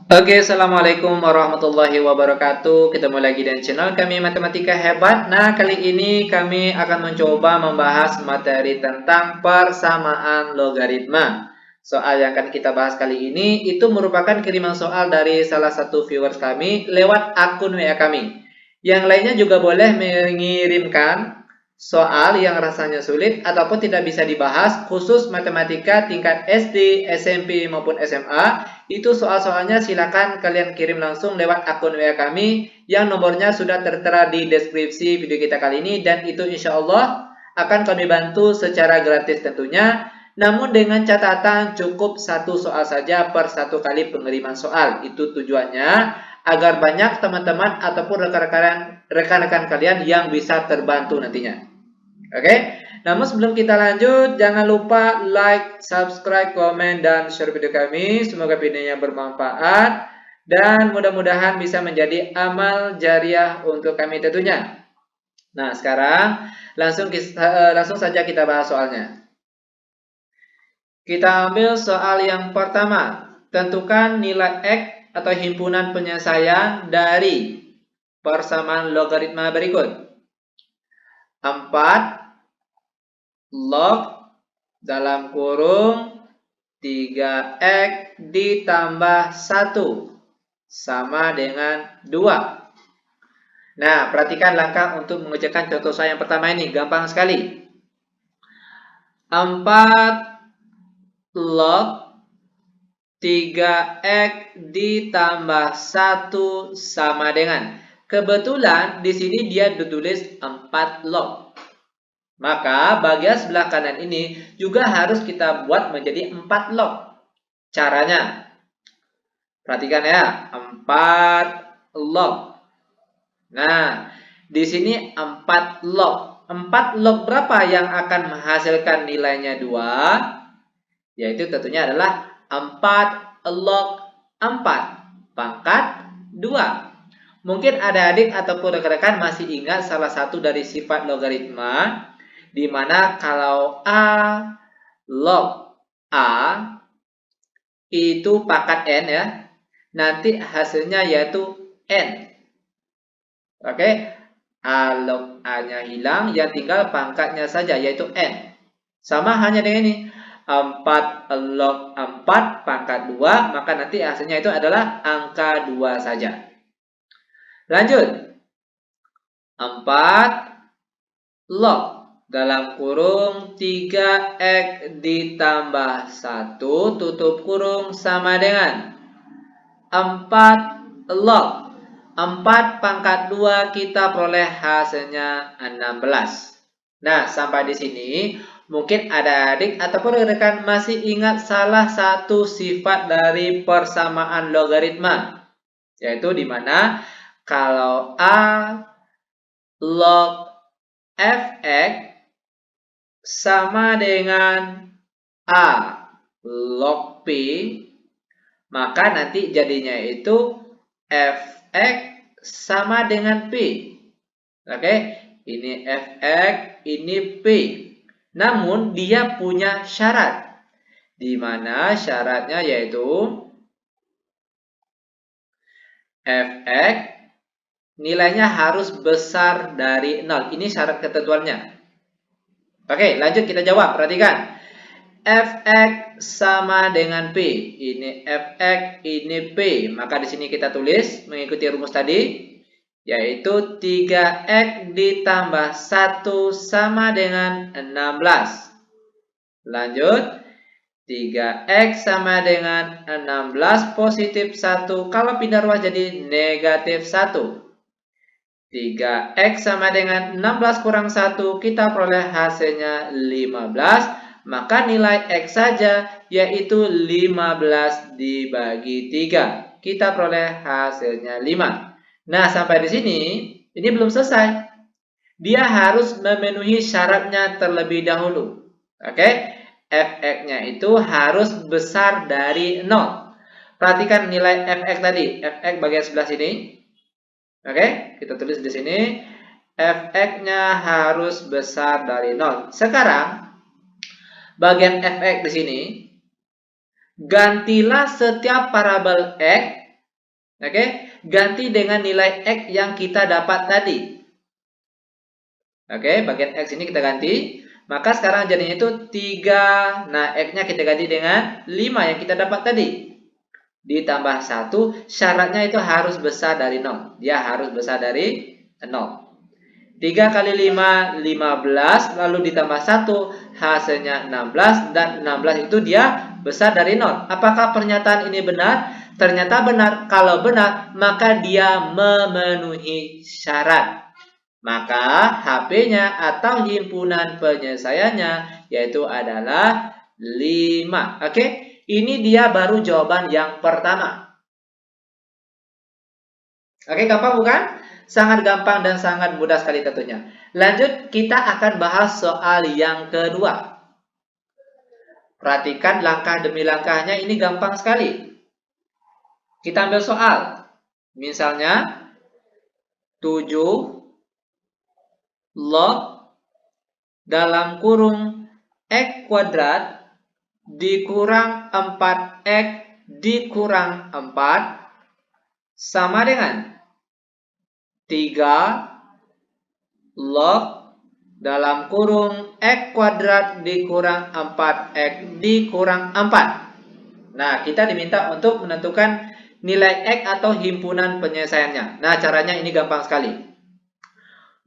Oke, Assalamualaikum warahmatullahi wabarakatuh. Ketemu lagi dengan channel kami Matematika Hebat. Nah, kali ini kami akan mencoba membahas materi tentang persamaan logaritma. Soal yang akan kita bahas kali ini itu merupakan kiriman soal dari salah satu viewers kami lewat akun WA kami. Yang lainnya juga boleh mengirimkan soal yang rasanya sulit ataupun tidak bisa dibahas, khusus matematika tingkat SD, SMP maupun SMA. Itu soal-soalnya silakan kalian kirim langsung lewat akun WA kami yang nomornya sudah tertera di deskripsi video kita kali ini, dan itu insya Allah akan kami bantu secara gratis tentunya. Namun dengan catatan cukup satu soal saja per satu kali pengiriman soal. Itu tujuannya agar banyak teman-teman ataupun rekan-rekan kalian yang bisa terbantu nantinya. Oke, namun sebelum kita lanjut, jangan lupa like, subscribe, komen, dan share video kami. Semoga videonya bermanfaat dan mudah-mudahan bisa menjadi amal jariah untuk kami tentunya. Nah, sekarang langsung saja kita bahas soalnya. Kita ambil soal yang pertama. Tentukan nilai X atau himpunan penyelesaian dari persamaan logaritma berikut. 4 log dalam kurung 3x ditambah 1 sama dengan 2. Nah, perhatikan langkah untuk mengerjakan contoh soal yang pertama ini. Gampang sekali. 4 log 3x ditambah 1 sama dengan. Kebetulan di sini dia ditulis 4 log. Maka bagian sebelah kanan ini juga harus kita buat menjadi 4 log. Caranya, perhatikan ya, 4 log. Nah, di sini 4 log. 4 log berapa yang akan menghasilkan nilainya 2? Yaitu tentunya adalah 4 log 4 pangkat 2. Mungkin ada adik ataupun rekan-rekan masih ingat salah satu dari sifat logaritma, di mana kalau A log A itu pangkat N ya, nanti hasilnya yaitu N. Oke, A log A-nya hilang, yang tinggal pangkatnya saja yaitu N. Sama hanya dengan ini, 4 log 4 pangkat 2, maka nanti hasilnya itu adalah angka 2 saja. Lanjut, 4 log dalam kurung 3x ditambah 1 tutup kurung sama dengan 4 log 4 pangkat 2, kita peroleh hasilnya 16. Nah, sampai di sini mungkin ada adik ataupun rekan masih ingat salah satu sifat dari persamaan logaritma, yaitu di mana kalau A log fx sama dengan A log P, maka nanti jadinya itu fx sama dengan P. Oke, ini fx, ini P. Namun dia punya syarat, di mana syaratnya yaitu fx nilainya harus besar dari 0. Ini syarat ketentuannya. Oke, lanjut kita jawab. Perhatikan. Fx sama dengan P. Ini Fx, ini P. Maka di sini kita tulis mengikuti rumus tadi, yaitu 3x ditambah 1 sama dengan 16. Lanjut, 3x sama dengan 16 positif 1. Kalau pindah ruas jadi negatif 1. 3x sama dengan 16 kurang 1, kita peroleh hasilnya 15. Maka nilai x saja, yaitu 15 dibagi 3. Kita peroleh hasilnya 5. Nah, sampai di sini, ini belum selesai. Dia harus memenuhi syaratnya terlebih dahulu. Oke, fx-nya itu harus besar dari 0. Perhatikan nilai fx tadi, fx bagian sebelah sini. Oke, kita tulis di sini fx-nya harus besar dari 0. Sekarang bagian fx di sini, gantilah setiap parabel x Oke, ganti dengan nilai X yang kita dapat tadi. Oke, bagian X ini kita ganti. Maka sekarang jadinya itu 3. Nah, X-nya kita ganti dengan 5 yang kita dapat tadi. Ditambah 1, syaratnya itu harus besar dari 0. Dia harus besar dari 0. 3 kali 5, 15. Lalu ditambah 1, hasilnya 16. Dan 16 itu dia besar dari 0. Apakah pernyataan ini benar? Ternyata benar. Kalau benar, maka dia memenuhi syarat. Maka HP-nya atau himpunan penyelesaiannya yaitu adalah 5. Oke, ini dia baru jawaban yang pertama. Oke, gampang bukan? Sangat gampang dan sangat mudah sekali tentunya. Lanjut, kita akan bahas soal yang kedua. Perhatikan langkah demi langkahnya, ini gampang sekali. Kita ambil soal. Misalnya, 7 log dalam kurung X kuadrat dikurang 4X dikurang 4 sama dengan 3 log dalam kurung X kuadrat dikurang 4X dikurang 4. Nah, kita diminta untuk menentukan nilai X atau himpunan penyelesaiannya. Nah, caranya ini gampang sekali.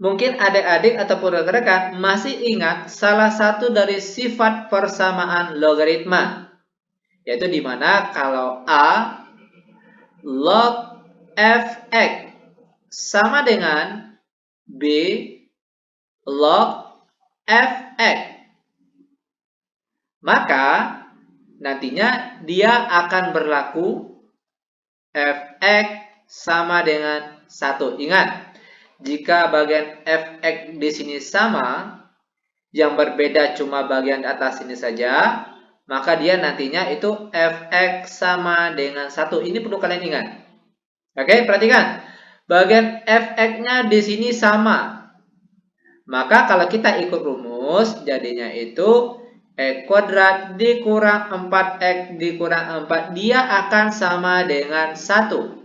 Mungkin adik-adik ataupun rekan-rekan masih ingat salah satu dari sifat persamaan logaritma. Yaitu dimana kalau A log Fx sama dengan B log Fx. Maka nantinya dia akan berlaku Fx sama dengan 1. Ingat, jika bagian Fx di sini sama, yang berbeda cuma bagian atas ini saja, maka dia nantinya itu Fx sama dengan 1. Ini perlu kalian ingat. Oke, perhatikan. Bagian Fx-nya di sini sama. Maka kalau kita ikut rumus, jadinya itu X kuadrat dikurang 4X dikurang 4, dia akan sama dengan 1.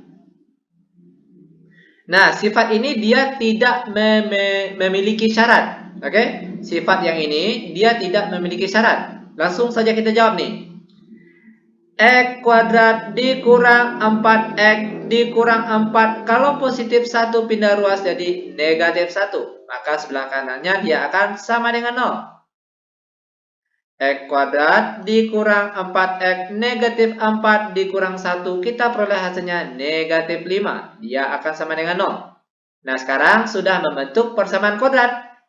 Nah, sifat ini dia tidak memiliki syarat. Oke, sifat yang ini dia tidak memiliki syarat. Langsung saja kita jawab nih. X kuadrat dikurang 4X dikurang 4. Kalau positif 1 pindah ruas jadi negatif 1. Maka sebelah kanannya dia akan sama dengan 0. X kuadrat dikurang 4X negatif 4 dikurang 1. Kita peroleh hasilnya negatif 5. Dia akan sama dengan 0. Nah, sekarang sudah membentuk persamaan kuadrat.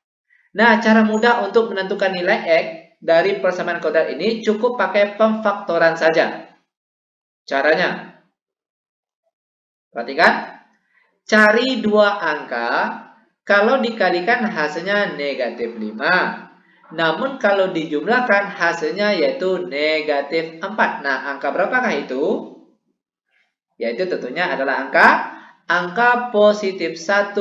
Nah, cara mudah untuk menentukan nilai X dari persamaan kuadrat ini cukup pakai pemfaktoran saja. Caranya, perhatikan, cari dua angka, kalau dikalikan hasilnya negatif 5. Namun kalau dijumlahkan hasilnya yaitu negatif 4. Nah, angka berapakah itu? Yaitu tentunya adalah angka positif 1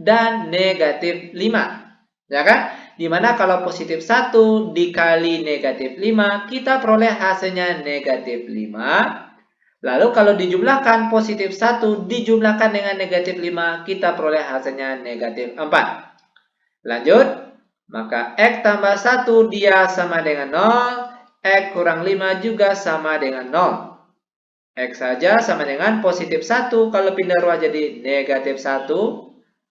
dan negatif 5. Ya kan? Dimana kalau positif 1 dikali negatif 5, kita peroleh hasilnya negatif 5. Lalu kalau dijumlahkan positif 1 dijumlahkan dengan negatif 5, kita peroleh hasilnya negatif 4. Lanjut, maka X tambah 1 dia sama dengan 0, X kurang 5 juga sama dengan 0. X saja sama dengan positif 1, kalau pindah ruas jadi negatif 1.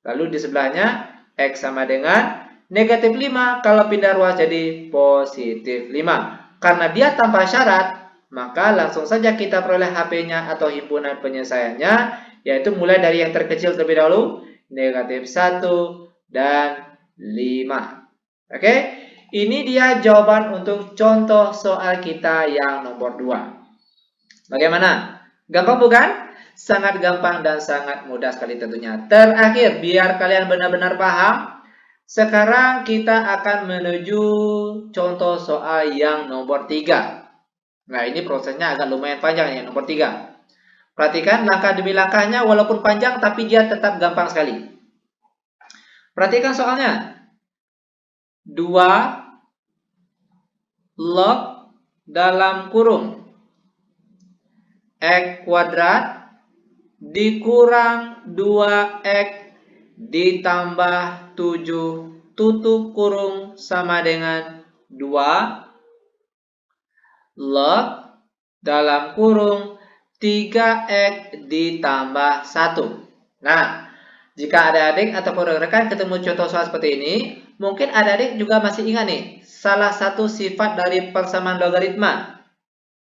Lalu di sebelahnya X sama dengan negatif 5, kalau pindah ruas jadi positif 5. Karena dia tanpa syarat, maka langsung saja kita peroleh HP-nya atau himpunan penyelesaiannya, yaitu mulai dari yang terkecil terlebih dahulu, negatif 1 dan 5. Oke, ini dia jawaban untuk contoh soal kita yang nomor 2. Bagaimana? Gampang bukan? Sangat gampang dan sangat mudah sekali tentunya. Terakhir, biar kalian benar-benar paham, sekarang kita akan menuju contoh soal yang nomor 3. Nah, ini prosesnya agak lumayan panjang ya, nomor 3. Perhatikan langkah demi langkahnya, walaupun panjang tapi dia tetap gampang sekali. Perhatikan soalnya. 2 log dalam kurung X kuadrat dikurang 2X ditambah 7 tutup kurung sama dengan 2 log dalam kurung 3X ditambah 1. Nah, jika adik-adik ataupun rekan-rekan ketemu contoh soal seperti ini, mungkin adik-adik juga masih ingat nih, salah satu sifat dari persamaan logaritma,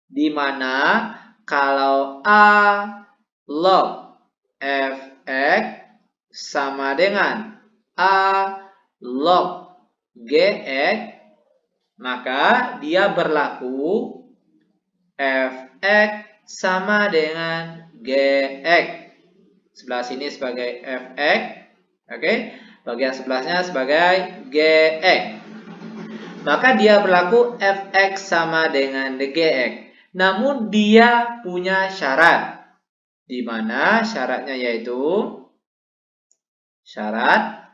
di mana kalau A log Fx sama dengan A log Gx, maka dia berlaku Fx sama dengan Gx. Sebelah sini sebagai Fx, oke. Bagian sebelahnya sebagai Gx. Maka dia berlaku Fx sama dengan Gx. Namun dia punya syarat, di mana syaratnya yaitu syarat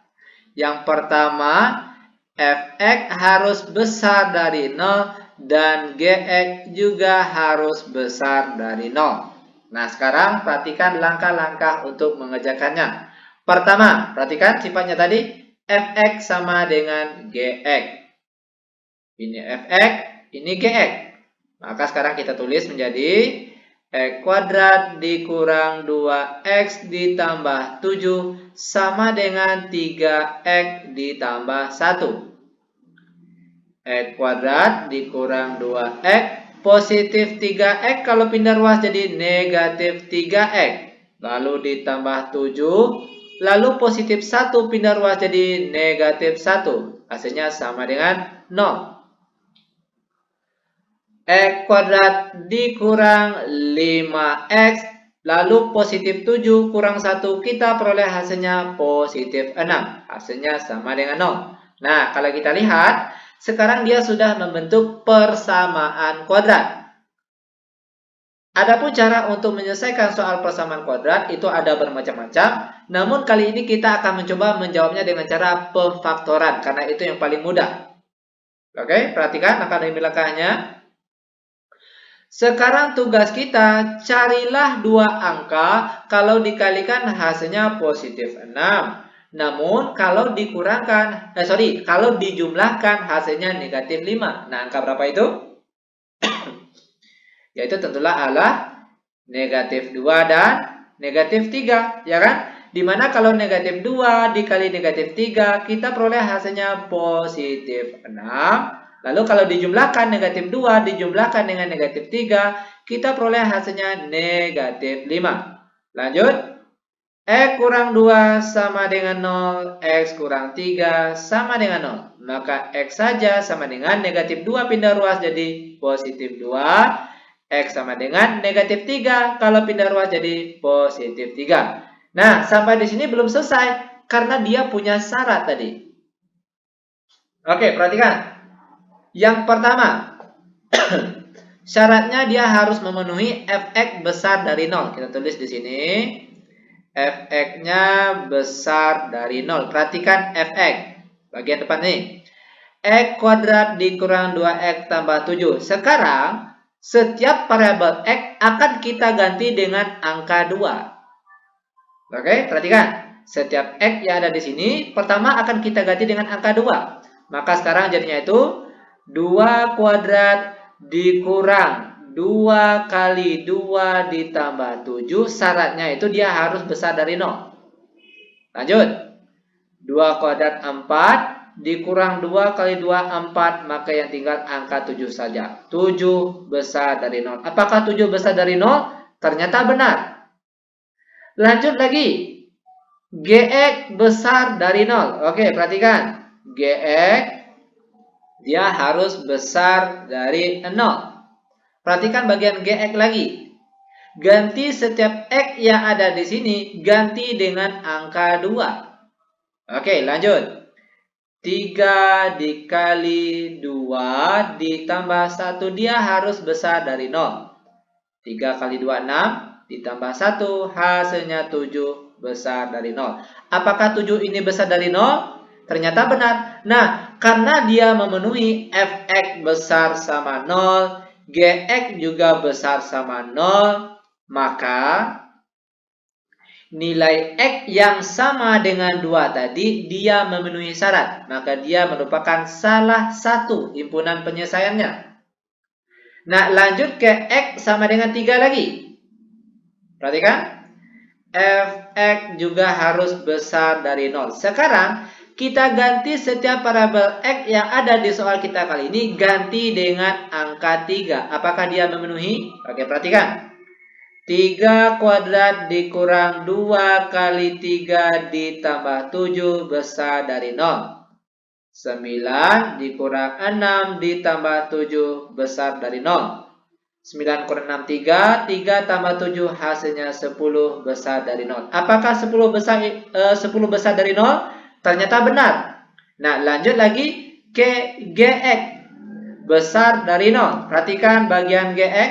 yang pertama, Fx harus besar dari 0 dan Gx juga harus besar dari 0. Nah, sekarang perhatikan langkah-langkah untuk mengerjakannya. Pertama, perhatikan sifatnya tadi, Fx sama dengan Gx. Ini Fx, ini Gx. Maka sekarang kita tulis menjadi X kuadrat dikurang 2X ditambah 7 sama dengan 3X ditambah 1. X kuadrat dikurang 2X, positif 3X kalau pindah ruas jadi negatif 3X. Lalu ditambah 7, lalu positif 1 pindah ruas jadi negatif 1. Hasilnya sama dengan 0. X kuadrat dikurang 5X, lalu positif 7 kurang 1, kita peroleh hasilnya positif 6. Hasilnya sama dengan 0. Nah, kalau kita lihat, sekarang dia sudah membentuk persamaan kuadrat. Adapun cara untuk menyelesaikan soal persamaan kuadrat itu ada bermacam-macam, namun kali ini kita akan mencoba menjawabnya dengan cara pemfaktoran, karena itu yang paling mudah. Oke, perhatikan langkah-langkahnya. Sekarang tugas kita, carilah dua angka kalau dikalikan hasilnya positif 6. Namun kalau dikurangkan, kalau dijumlahkan hasilnya negatif 5. Nah, angka berapa itu? Yaitu tentulah adalah negatif 2 dan negatif 3, ya kan? Dimana kalau negatif 2 dikali negatif 3, kita peroleh hasilnya positif 6. Lalu kalau dijumlahkan negatif 2 dijumlahkan dengan negatif 3, kita peroleh hasilnya negatif 5. Lanjut. X kurang 2 sama dengan 0, X kurang 3 sama dengan 0. Maka X saja sama dengan negatif 2 pindah ruas jadi positif 2. X sama dengan negatif 3 kalau pindah ruas jadi positif 3. Nah, sampai di sini belum selesai karena dia punya syarat tadi. Oke, perhatikan. Yang pertama, syaratnya dia harus memenuhi Fx besar dari 0. Kita tulis di sini. Fx-nya besar dari 0. Perhatikan Fx. Bagian depan nih. X kuadrat dikurang 2X tambah 7. Sekarang, setiap variabel X akan kita ganti dengan angka 2. Oke, perhatikan. Setiap X yang ada di sini, pertama akan kita ganti dengan angka 2. Maka sekarang jadinya itu 2 kuadrat dikurang 2 kali 2 ditambah 7. Syaratnya itu dia harus besar dari 0. Lanjut. 2 kuadrat 4 dikurang 2 kali 2 4. Maka yang tinggal angka 7 saja. 7 besar dari 0. Apakah 7 besar dari 0? Ternyata benar. Lanjut lagi. Gx besar dari 0. Oke, perhatikan. Gx dia harus besar dari 0. Perhatikan bagian Gx lagi. Ganti setiap X yang ada di sini, ganti dengan angka 2. Oke, lanjut. 3 dikali 2 ditambah 1, dia harus besar dari 0. 3 kali 2, 6, ditambah 1, hasilnya 7 besar dari 0. Apakah 7 ini besar dari 0? Ternyata benar. Nah, karena dia memenuhi Fx besar sama 0, Gx juga besar sama 0, maka nilai X yang sama dengan 2 tadi, dia memenuhi syarat. Maka dia merupakan salah satu himpunan penyelesaiannya. Nah, lanjut ke X sama dengan 3 lagi. Perhatikan. Fx juga harus besar dari 0. Sekarang, kita ganti setiap variabel X yang ada di soal kita kali ini, ganti dengan angka 3. Apakah dia memenuhi? Oke, perhatikan. 3 kuadrat dikurang 2 kali 3 ditambah 7 besar dari 0. 9 dikurang 6 ditambah 7 besar dari 0. 9 kurang 6, 3. 3 tambah 7 hasilnya 10 besar dari 0. Apakah 10 besar dari 0? Ternyata benar. Nah, lanjut lagi ke Gx besar dari 0. Perhatikan bagian Gx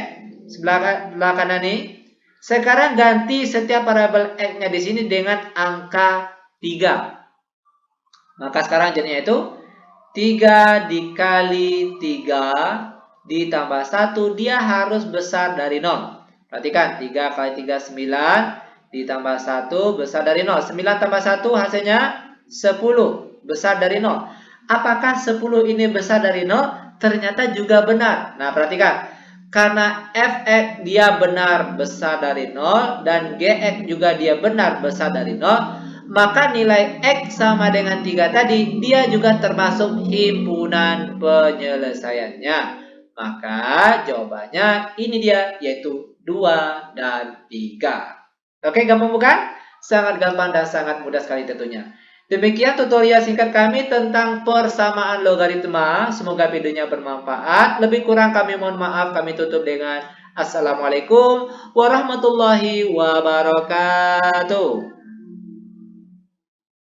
sebelah kanan ini. Sekarang ganti setiap variabel X-nya di sini dengan angka 3. Maka sekarang jadinya itu 3 dikali 3 ditambah 1, dia harus besar dari 0. Perhatikan, 3 kali 3, 9, ditambah 1, besar dari 0. 9 tambah 1, hasilnya 10, besar dari 0. Apakah 10 ini besar dari 0? Ternyata juga benar. Nah, perhatikan. Karena Fx dia benar besar dari 0, dan Gx juga dia benar besar dari 0, maka nilai X sama dengan 3 tadi, dia juga termasuk himpunan penyelesaiannya. Maka jawabannya ini dia, yaitu 2 dan 3. Oke, gampang bukan? Sangat gampang dan sangat mudah sekali tentunya. Demikian tutorial singkat kami tentang persamaan logaritma. Semoga videonya bermanfaat. Lebih kurang kami mohon maaf. Kami tutup dengan Assalamualaikum warahmatullahi wabarakatuh.